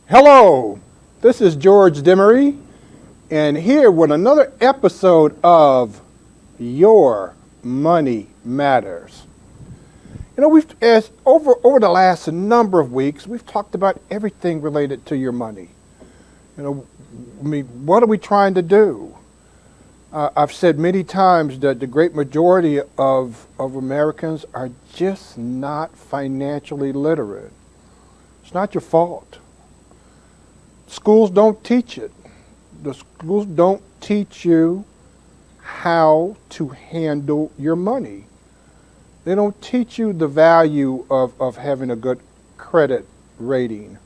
Hello, this is George Demaree, and here with another episode of Your Money Matters. We've as over the last number of weeks, we've talked about everything related to your money. What are we trying to do? I've said many times that the great majority of Americans are just not financially literate. It's not your fault. Schools don't teach it. The schools don't teach you how to handle your money. They don't teach you the value of having a good credit rating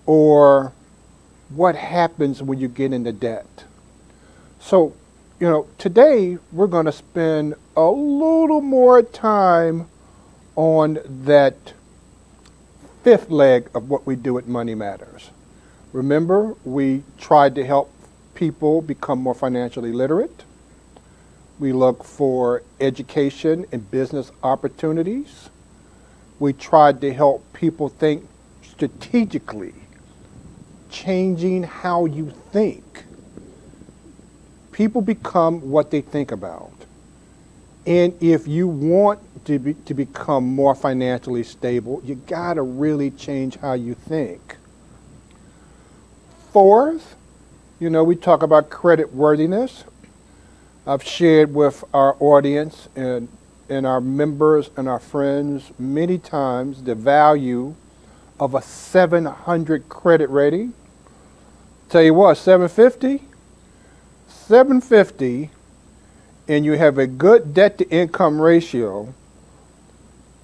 or what happens when you get into debt. So, today we're going to spend a little more time on that fifth leg of what we do at Money Matters. Remember, we tried to help people become more financially literate. We look for education and business opportunities. We tried to help people think strategically, changing how you think. People become what they think about. And if you want to become more financially stable, you gotta really change how you think. Fourth, we talk about credit worthiness. I've shared with our audience and our members and our friends many times the value of a 700 credit rating. Tell you what, 750, and you have a good debt to income ratio,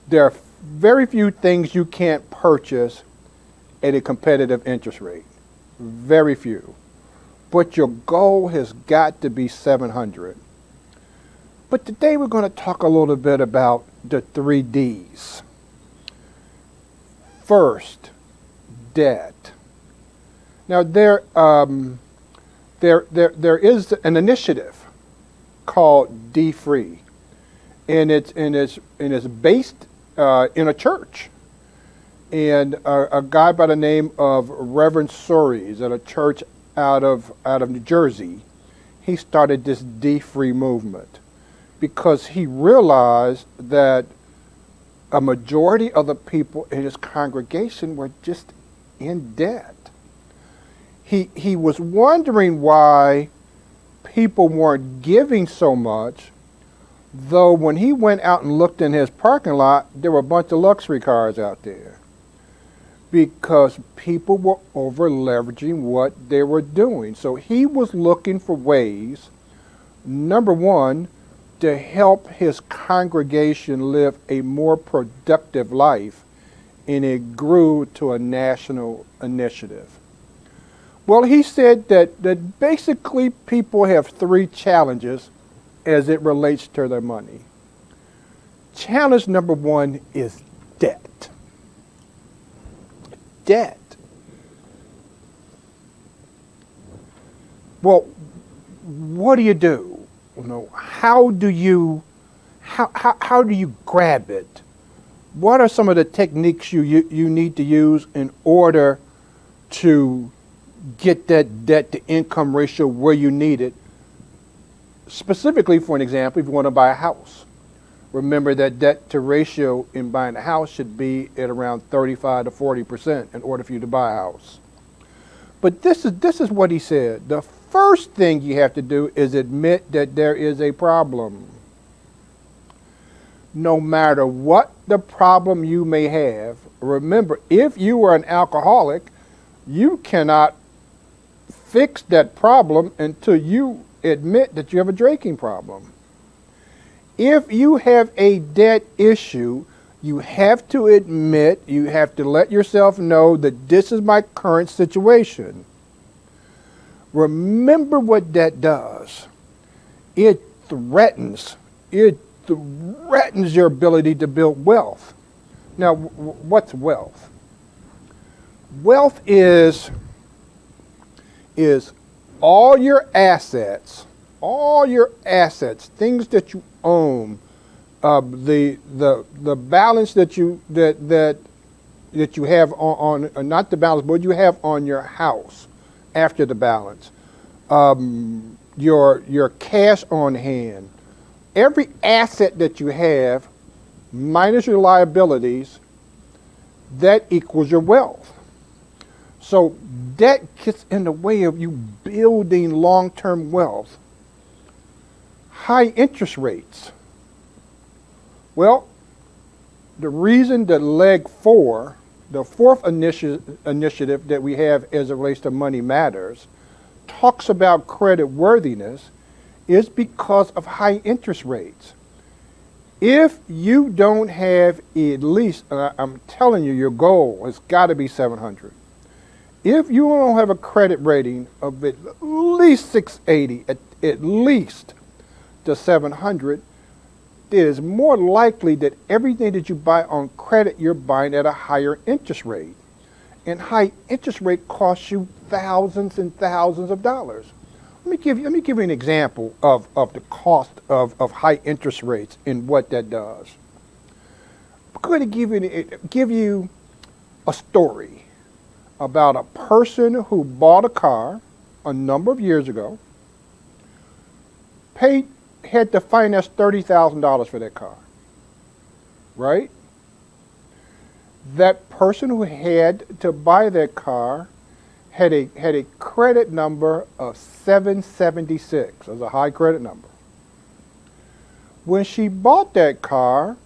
there are very few things you can't purchase at a competitive interest rate. Very few. But your goal has got to be 700. But today we're going to talk a little bit about the 3 Ds. First, debt. Now there is an initiative called D-Free, and it's based in a church. And a guy by the name of Reverend Suri's at a church out of New Jersey, he started this D-Free movement because he realized that a majority of the people in his congregation were just in debt. He was wondering why people weren't giving so much, though when he went out and looked in his parking lot, there were a bunch of luxury cars out there. Because people were over leveraging what they were doing. So he was looking for ways, number one, to help his congregation live a more productive life, and it grew to a national initiative. Well, he said that basically people have 3 challenges as it relates to their money. Challenge number 1 is debt. Debt. Well, what do you do? How do you grab it? What are some of the techniques you need to use in order to get that debt to income ratio where you need it? Specifically, for an example, if you want to buy a house. Remember that debt to ratio in buying a house should be at around 35 to 40% in order for you to buy a house. But this is what he said. The first thing you have to do is admit that there is a problem. No matter what the problem you may have, remember, if you are an alcoholic, you cannot fix that problem until you admit that you have a drinking problem. If you have a debt issue, you have to admit, you have to let yourself know that this is my current situation. Remember what debt does. It threatens your ability to build wealth. Now, what's wealth? Wealth is all your assets, things that you own, the balance that that you have not the balance, but you have on your house after the balance, your cash on hand, every asset that you have minus your liabilities, that equals your wealth. So debt gets in the way of you building long-term wealth. High interest rates. Well, the reason that leg 4, the fourth initiative that we have as it relates to Money Matters, talks about credit worthiness is because of high interest rates. If you don't have at least, I'm telling you, your goal has got to be 700. If you don't have a credit rating of at least 680, at least to 700, it is more likely that everything that you buy on credit, you're buying at a higher interest rate. And high interest rate costs you thousands and thousands of dollars. Let me give you an example of the cost of high interest rates and what that does. I'm going to give you a story about a person who bought a car a number of years ago, had to finance $30,000 for that car, right? That person who had to buy that car had a credit number of 776. It was a high credit number. When she bought that car,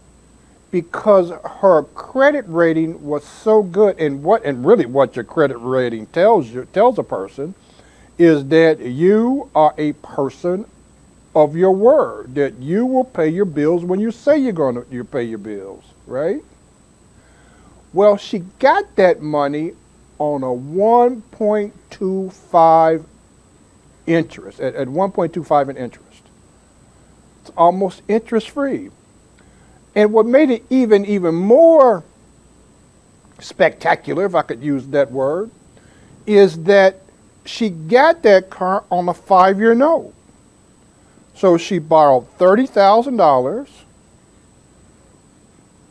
because her credit rating was so good, and really what your credit rating tells a person is that you are a person of your word, that you will pay your bills when you say you pay your bills, right? Well, she got that money on a 1.25 interest, at 1.25 in interest. It's almost interest free. And what made it even more spectacular, if I could use that word, is that she got that car on a 5-year note. So she borrowed $30,000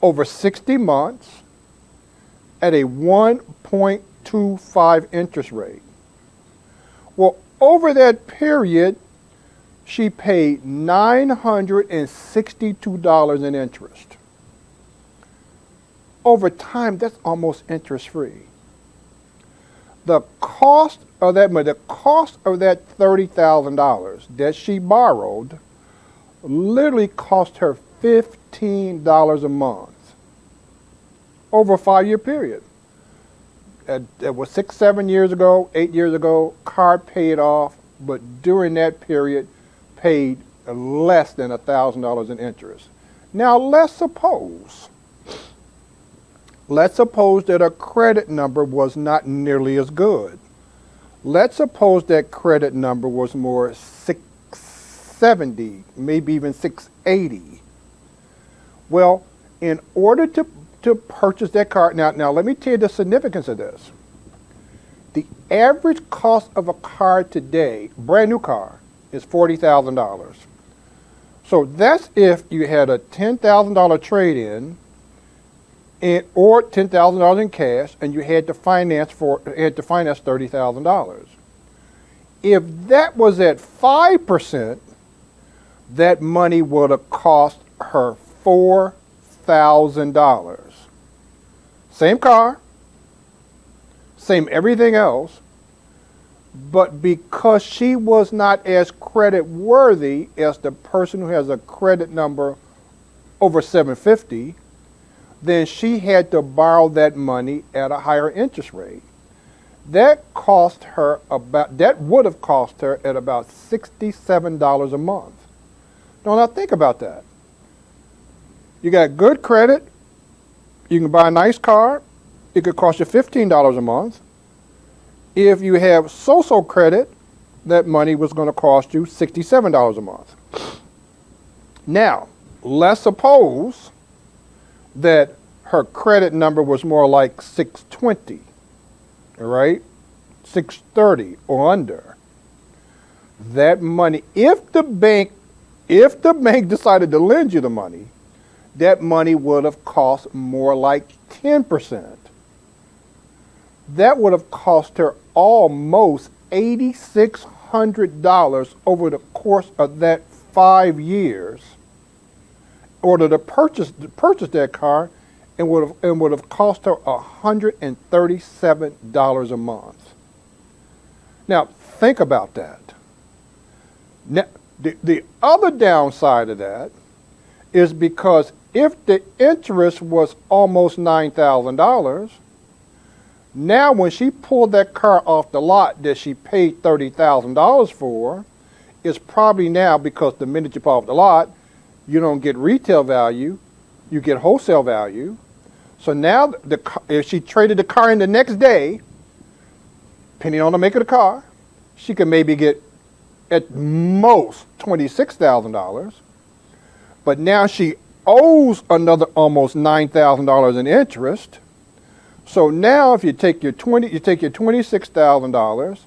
over 60 months at a 1.25 interest rate. Well, over that period, she paid $962 in interest. Over time, that's almost interest-free. The cost of that money, the cost of that $30,000 that she borrowed literally cost her $15 a month over a 5-year period. That was 6, 7 years ago, 8 years ago, car paid off, but during that period, paid less than $1,000 in interest. Now let's suppose that her credit number was not nearly as good. Let's suppose that credit number was more 670, maybe even 680. Well, in order to purchase that car, now let me tell you the significance of this. The average cost of a car today, brand new car, is $40,000. So that's if you had a $10,000 trade-in or $10,000 in cash, and you had to finance $30,000. If that was at 5%, that money would have cost her $4,000. Same car, same everything else, but because she was not as credit worthy as the person who has a credit number over 750, then she had to borrow that money at a higher interest rate. That would have cost her at about $67 a month. Now think about that. You got good credit, you can buy a nice car, it could cost you $15 a month. If you have so-so credit, that money was going to cost you $67 a month. Now, let's suppose that her credit number was more like 620, all right, 630 or under. That money, if the bank decided to lend you the money, that money would have cost more like 10%. that would have cost her almost $8,600 over the course of that 5 years in order to purchase that car, and would have cost her $137 a month. Now think about that. Now, the other downside of that is because if the interest was almost $9,000, now when she pulled that car off the lot that she paid $30,000 for, it's probably now, because the minute you pull off the lot, you don't get retail value, you get wholesale value. So now if she traded the car in the next day, depending on the make of the car, she could maybe get at most $26,000. But now she owes another almost $9,000 in interest. So now if you take your $26,000,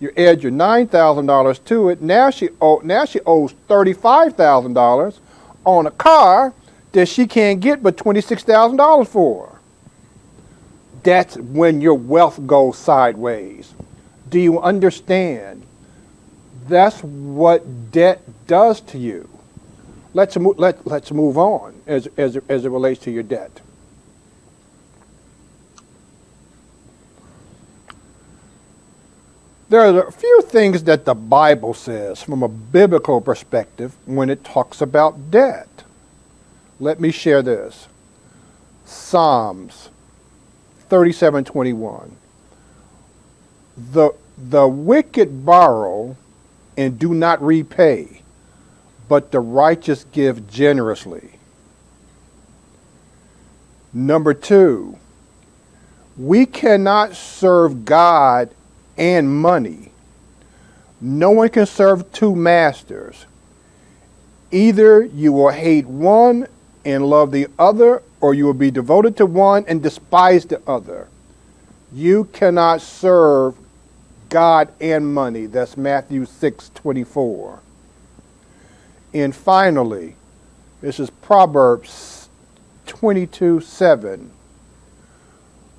you add your $9,000 to it, now she owes $35,000 on a car that she can't get but $26,000 for. That's when your wealth goes sideways. Do you understand? That's what debt does to you. Let's move on as it relates to your debt. There are a few things that the Bible says from a biblical perspective when it talks about debt. Let me share this. Psalms 37:21. The wicked borrow and do not repay, but the righteous give generously. Number 2, we cannot serve God and money. No one can serve two masters. Either you will hate one and love the other, or you will be devoted to one and despise the other. You cannot serve God and money. That's Matthew 6:24. And finally, this is Proverbs 22:7.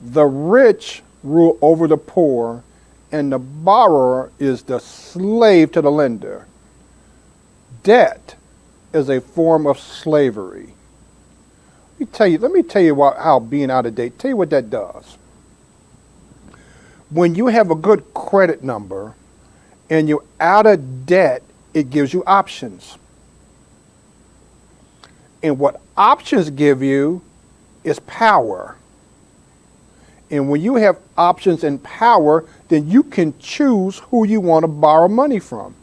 The rich rule over the poor, and the borrower is the slave to the lender. Debt is a form of slavery. Let me tell you how being out of date, tell you what that does. When you have a good credit number and you're out of debt, it gives you options. And what options give you is power. And when you have options and power, then you can choose who you want to borrow money from.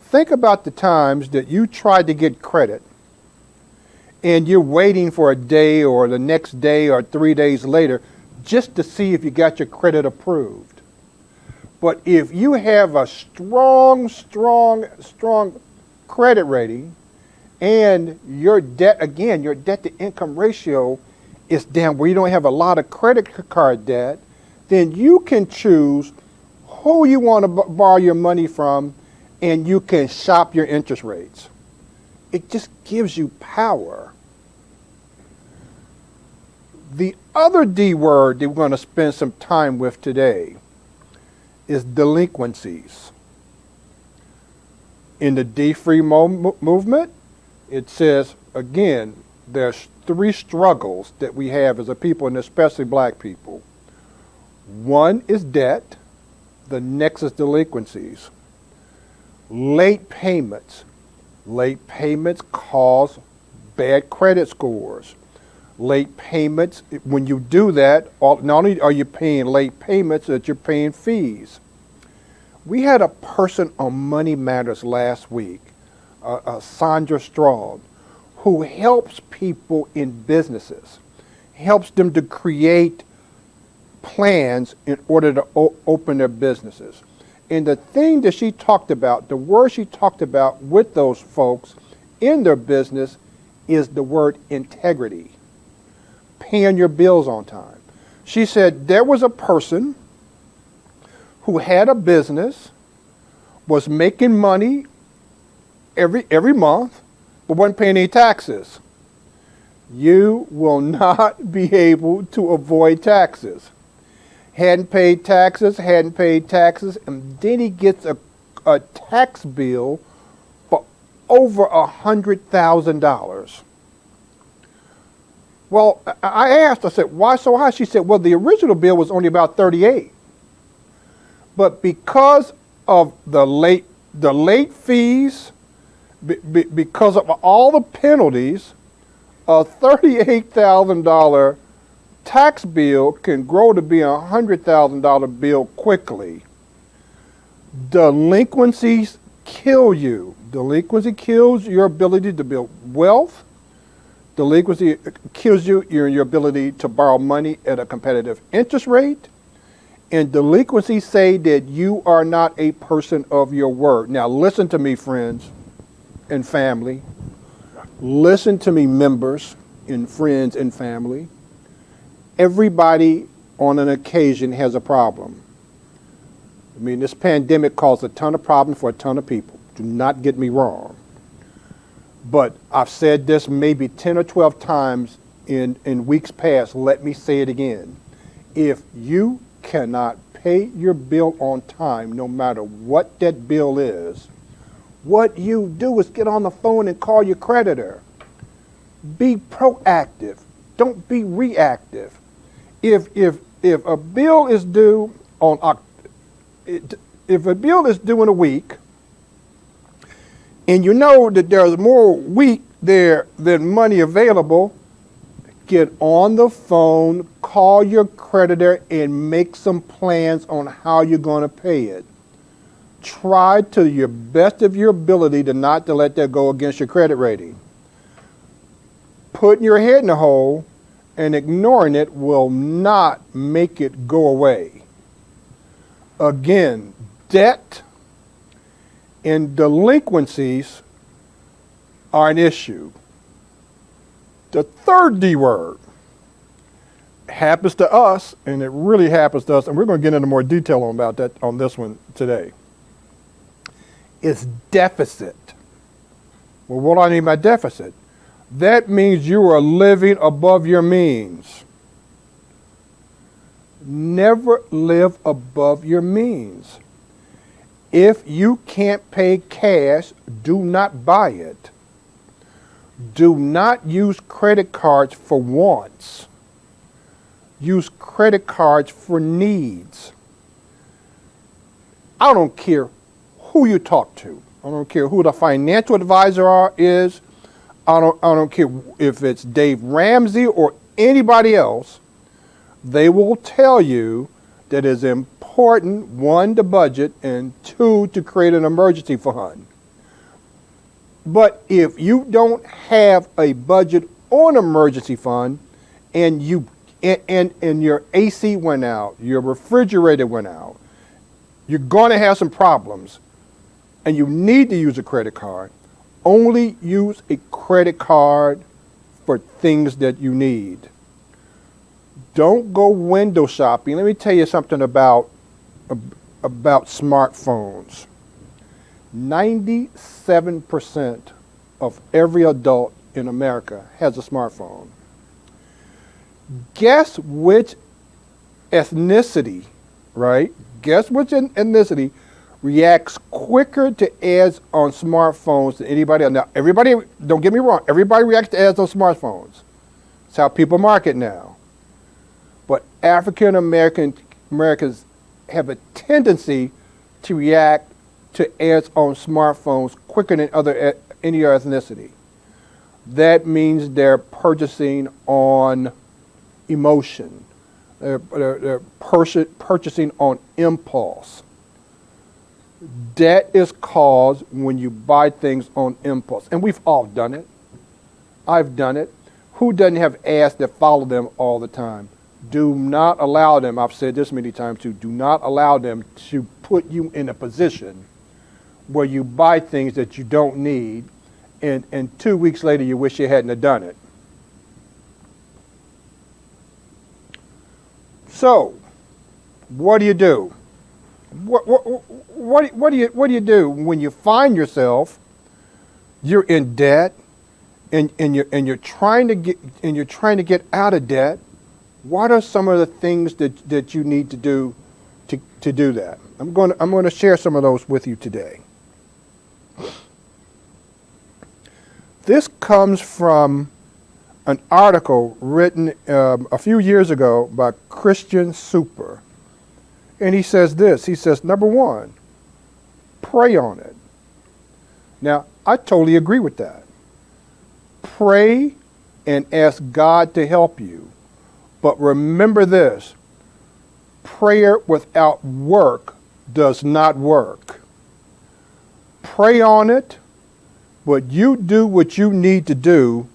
Think about the times that you tried to get credit and you're waiting for a day or the next day or 3 days later just to see if you got your credit approved. But if you have a strong credit rating and your debt to income ratio is down where you don't have a lot of credit card debt, then you can choose who you want to borrow your money from, and you can shop your interest rates. It just gives you power. The other D word that we're going to spend some time with today is delinquencies. In the D-Free movement, it says, again, there's 3 struggles that we have as a people, and especially black people. One is debt. The next is delinquencies. Late payments. Late payments cause bad credit scores. Late payments, when you do that, not only are you paying late payments, but you're paying fees. We had a person on Money Matters last week, Sandra Straub, who helps people in businesses, helps them to create plans in order to open their businesses. And the thing that she talked about, the word she talked about with those folks in their business is the word integrity, paying your bills on time. She said there was a person who had a business, was making money every month, but wasn't paying any taxes. You will not be able to avoid taxes. hadn't paid taxes, and then he gets a tax bill for over $100,000. Well, I asked, I said, why so high? She said, well, the original bill was only about 38. But because of the late fees, because of all the penalties, a $38,000 tax bill can grow to be a $100,000 bill quickly. Delinquencies kill you. Delinquency kills your ability to build wealth. Delinquency kills you in your ability to borrow money at a competitive interest rate. And delinquencies say that you are not a person of your word. Now listen to me, friends and family. Listen to me, members and friends and family. Everybody on an occasion has a problem. I mean, this pandemic caused a ton of problems for a ton of people. Do not get me wrong. But I've said this maybe 10 or 12 times in weeks past. Let me say it again. If you cannot pay your bill on time, no matter what that bill is, what you do is get on the phone and call your creditor. Be proactive. Don't be reactive. If a bill is due if a bill is due in a week, and you know that there's more week there than money available, get on the phone, call your creditor, and make some plans on how you're going to pay it. Try to your best of your ability to not to let that go against your credit rating. Putting your head in the hole and ignoring it will not make it go away. Again, debt and delinquencies are an issue. The third D word happens to us, and it really happens to us, and we're going to get into more detail about that on this one today. It's deficit. Well, what do I mean by deficit? That means you are living above your means. Never live above your means. If you can't pay cash, do not buy it. Do not use credit cards for wants. Use credit cards for needs. I don't care who you talk to. I don't care who the financial advisor is. I don't care if it's Dave Ramsey or anybody else. They will tell you that it's important, one, to budget, and two, to create an emergency fund. But if you don't have a budget or an emergency fund, and your AC went out, your refrigerator went out, you're going to have some problems, and you need to use a credit card. Only use a credit card for things that you need. Don't go window shopping. Let me tell you something about smartphones. 97% of every adult in America has a smartphone. Guess which ethnicity, right? Guess which ethnicity reacts quicker to ads on smartphones than anybody else. Now, everybody, don't get me wrong, everybody reacts to ads on smartphones. That's how people market now. But African Americans have a tendency to react to ads on smartphones quicker than any other ethnicity. That means they're purchasing on emotion. They're purchasing on impulse. Debt is caused when you buy things on impulse. And we've all done it. I've done it. Who doesn't have ads that follow them all the time? Do not allow them, I've said this many times too, do not allow them to put you in a position where you buy things that you don't need, and 2 weeks later you wish you hadn't have done it. So, what do you do? What do you do when you find yourself, you're in debt, and you're trying to get out of debt, What are some of the things that you need to do to do that? I'm going to share some of those with you today. This comes from an article written a few years ago by Christian Super. And he says this. He says, number one, pray on it. Now, I totally agree with that. Pray and ask God to help you. But remember this, prayer without work does not work. Pray on it, but you do what you need to do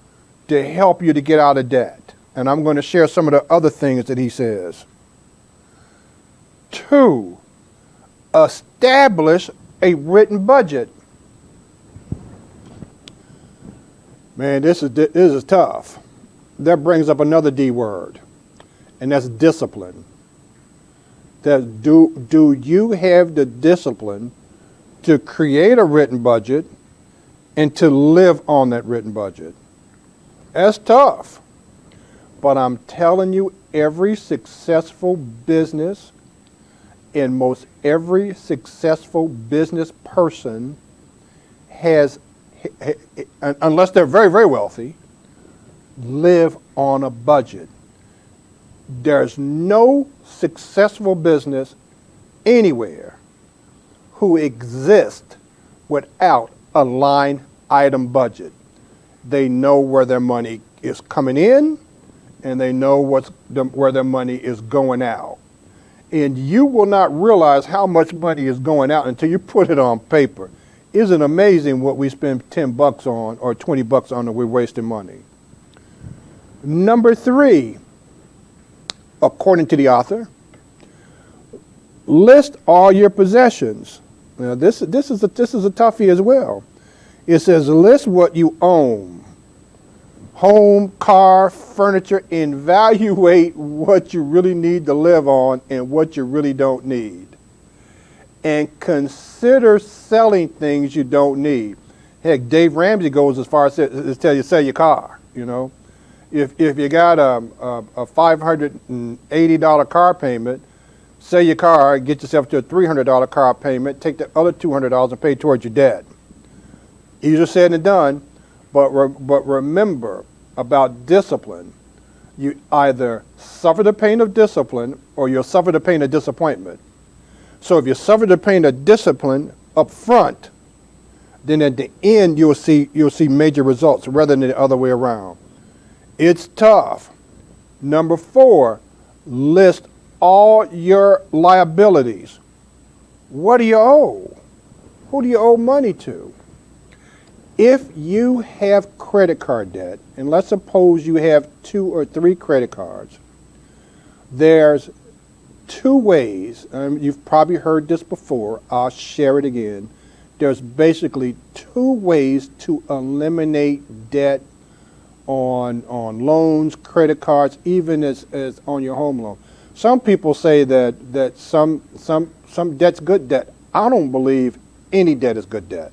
to help you to get out of debt. And I'm going to share some of the other things that he says. 2, establish a written budget. Man, this is tough. That brings up another D word, and that's discipline. Do you have the discipline to create a written budget and to live on that written budget? That's tough. But I'm telling you, every successful business and most every successful business person has, unless they're very, very wealthy, live on a budget. There's no successful business anywhere who exists without a line item budget. They know where their money is coming in, and they know where their money is going out. And you will not realize how much money is going out until you put it on paper. Isn't it amazing what we spend $10 on or $20 on and we're wasting money? Number 3, according to the author, list all your possessions. Now this is a toughie as well. It says list what you own. Home, car, furniture, and evaluate what you really need to live on and what you really don't need. And consider selling things you don't need. Heck, Dave Ramsey goes as far as tell you sell your car, you know. If you got a $580 car payment, sell your car, get yourself to a $300 car payment, take the other $200 and pay towards your debt. Easier said than done, but remember about discipline. You either suffer the pain of discipline or you'll suffer the pain of disappointment. So if you suffer the pain of discipline up front, then at the end you'll see major results rather than the other way around. It's tough. Number 4, list all your liabilities. What do you owe? Who do you owe money to? If you have credit card debt, and let's suppose you have 2 or 3 credit cards, there's 2 ways, you've probably heard this before, I'll share it again. There's basically 2 ways to eliminate debt on loans, credit cards, even as on your home loan. Some people say that some debt's good debt. I don't believe any debt is good debt.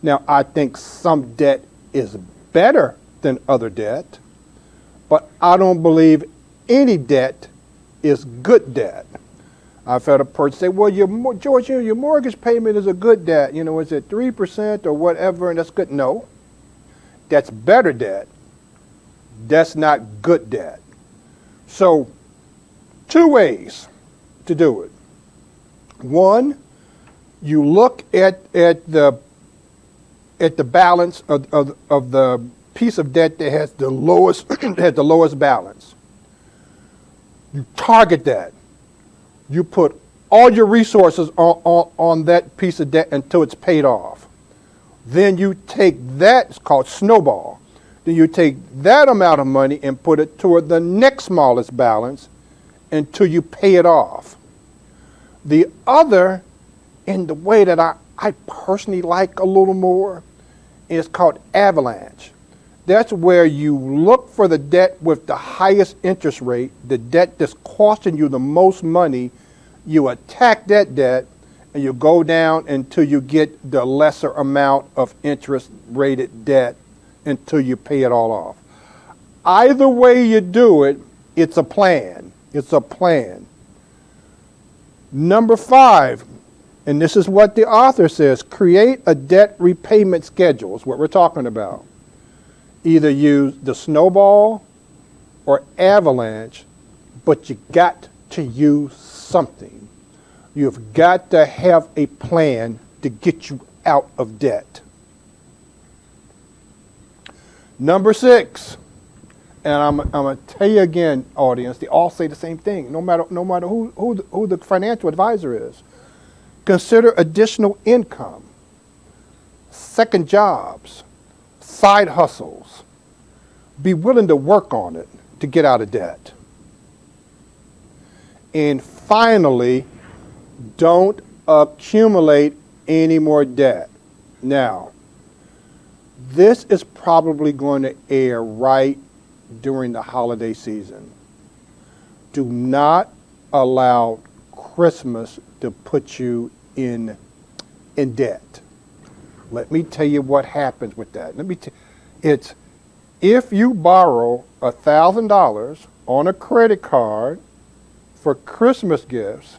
Now, I think some debt is better than other debt, but I don't believe any debt is good debt. I've had a person say, well, George, your mortgage payment is a good debt. You know, is it 3% or whatever, and that's good? No, that's better debt. That's not good debt. So, 2 ways to do it. 1, you look at the balance of the piece of debt that has the lowest has the lowest balance. You target that. You put all your resources on that piece of debt until it's paid off. Then you take that, it's called snowball. Then you take that amount of money and put it toward the next smallest balance until you pay it off. The other, in the way that I personally like a little more, is called avalanche. That's where you look for the debt with the highest interest rate, the debt that's costing you the most money. You attack that debt and you go down until you get the lesser amount of interest rated debt until you pay it all off. Either way you do it, It's a plan. It's a plan. Number 5, and this is what the author says, create a debt repayment schedule is what we're talking about. Either use the snowball or avalanche, but you got to use something. You've got to have a plan to get you out of debt. Number 6, and I'm going to tell you again, audience, they all say the same thing, no matter who the financial advisor is. Consider additional income, second jobs, side hustles. Be willing to work on it to get out of debt. And finally, don't accumulate any more debt. Now, this is probably going to air right during the holiday season. Do not allow Christmas to put you in debt. Let me tell you what happens with that. It's if you borrow $1,000 on a credit card for Christmas gifts,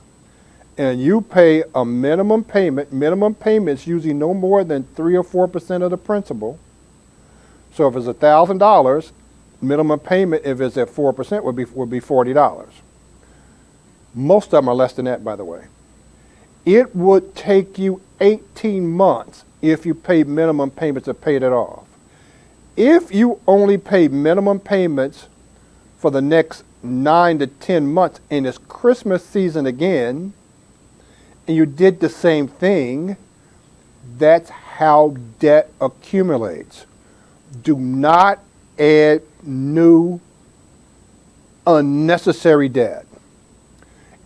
and you pay a minimum payment's usually no more than 3 or 4% of the principal. So if it's $1,000, minimum payment, if it's at 4%, would be $40. Most of them are less than that, by the way. It would take you 18 months if you paid minimum payments to pay that off. If you only pay minimum payments for the next 9 to 10 months, and it's Christmas season again, and you did the same thing, that's how debt accumulates. Do not add new unnecessary debt.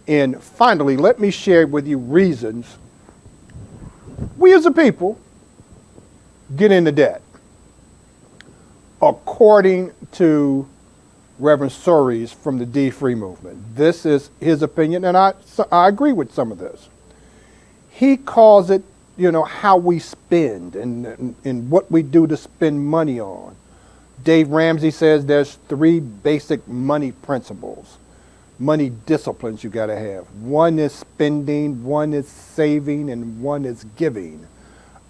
And finally, let me share with you reasons we as a people get into debt. According to Reverend Surrey's from the D-Free movement. This is his opinion, and I agree with some of this. He calls it, how we spend and what we do to spend money on. Dave Ramsey says there's 3 basic money principles, money disciplines you got to have. One is spending, one is saving, and one is giving.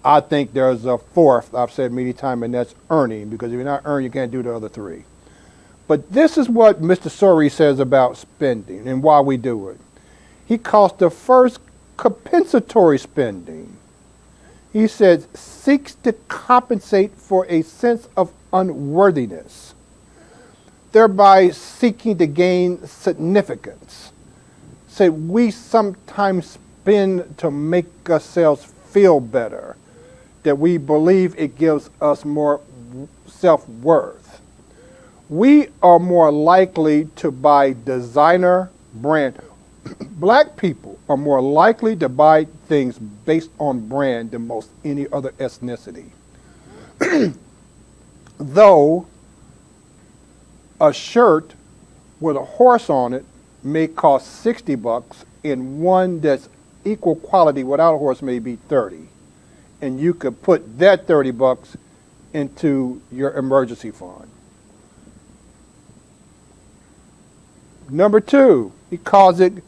I think there's a 4th, I've said many times, and that's earning, because if you're not earning, you can't do the other 3. But this is what Mr. Surrey says about spending and why we do it. He calls the first compensatory spending. He says, seeks to compensate for a sense of unworthiness, thereby seeking to gain significance. Say, we sometimes spend to make ourselves feel better, that we believe it gives us more self-worth. We are more likely to buy designer brand. Black people are more likely to buy things based on brand than most any other ethnicity. Though a shirt with a horse on it may cost $60, and one that's equal quality without a horse may be $30. And you could put that $30 into your emergency fund. Number 2, he calls it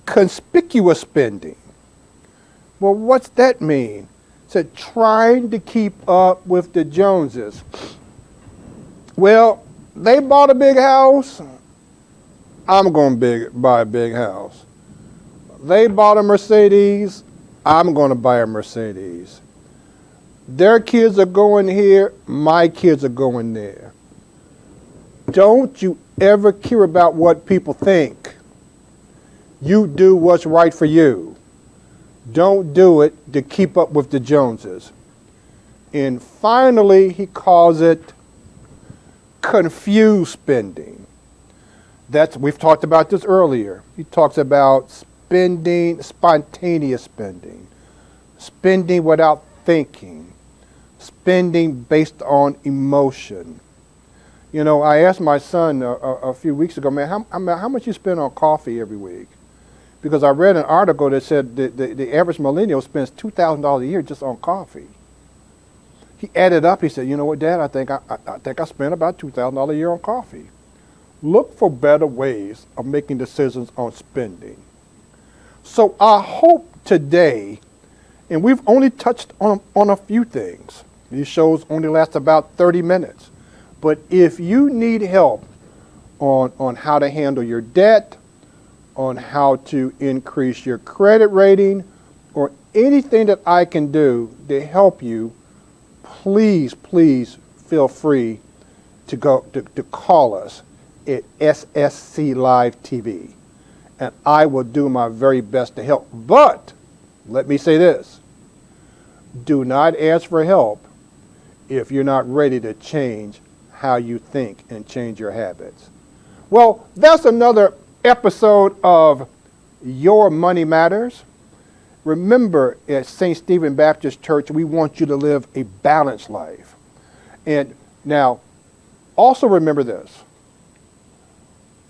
conspicuous spending. Well, what's that mean? It's trying to keep up with the Joneses. Well, they bought a big house, I'm going to buy a big house. They bought a Mercedes, I'm going to buy a Mercedes. Their kids are going here, my kids are going there. Don't you ever care about what people think. You do what's right for you. Don't do it to keep up with the Joneses. And finally, he calls it confused spending. We've talked about this earlier. He talks about spending, spontaneous spending, spending without thinking, spending based on emotion. I asked my son a few weeks ago, man, how much you spend on coffee every week? Because I read an article that said the average millennial spends $2,000 a year just on coffee. He added up, he said, you know what, Dad, I think I spend about $2,000 a year on coffee. look for better ways of making decisions on spending. So I hope today, and we've only touched on a few things. These shows only last about 30 minutes. But if you need help on how to handle your debt, on how to increase your credit rating, or anything that I can do to help you, please feel free to call us at SSC Live TV, and I will do my very best to help. But let me say this: do not ask for help if you're not ready to change how you think and change your habits. Well, that's another episode of Your Money Matters. Remember, at St. Stephen Baptist Church, we want you to live a balanced life. And now, also remember this: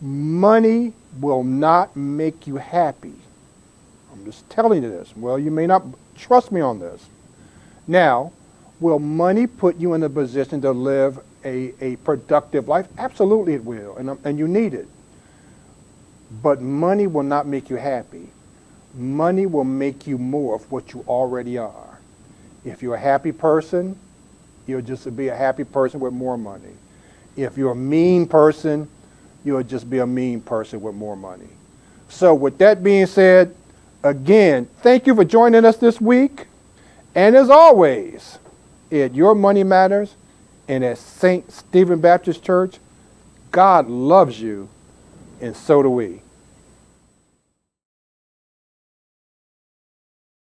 money will not make you happy. I'm just telling you this. Well, you may not trust me on this. Now, will money put you in a position to live a productive life? Absolutely it will, and you need it. But money will not make you happy. Money will make you more of what you already are. If you're a happy person, you'll just be a happy person with more money. If you're a mean person, you'll just be a mean person with more money. So with that being said, again, thank you for joining us this week. And as always, at Your Money Matters and at St. Stephen Baptist Church, God loves you, and so do we.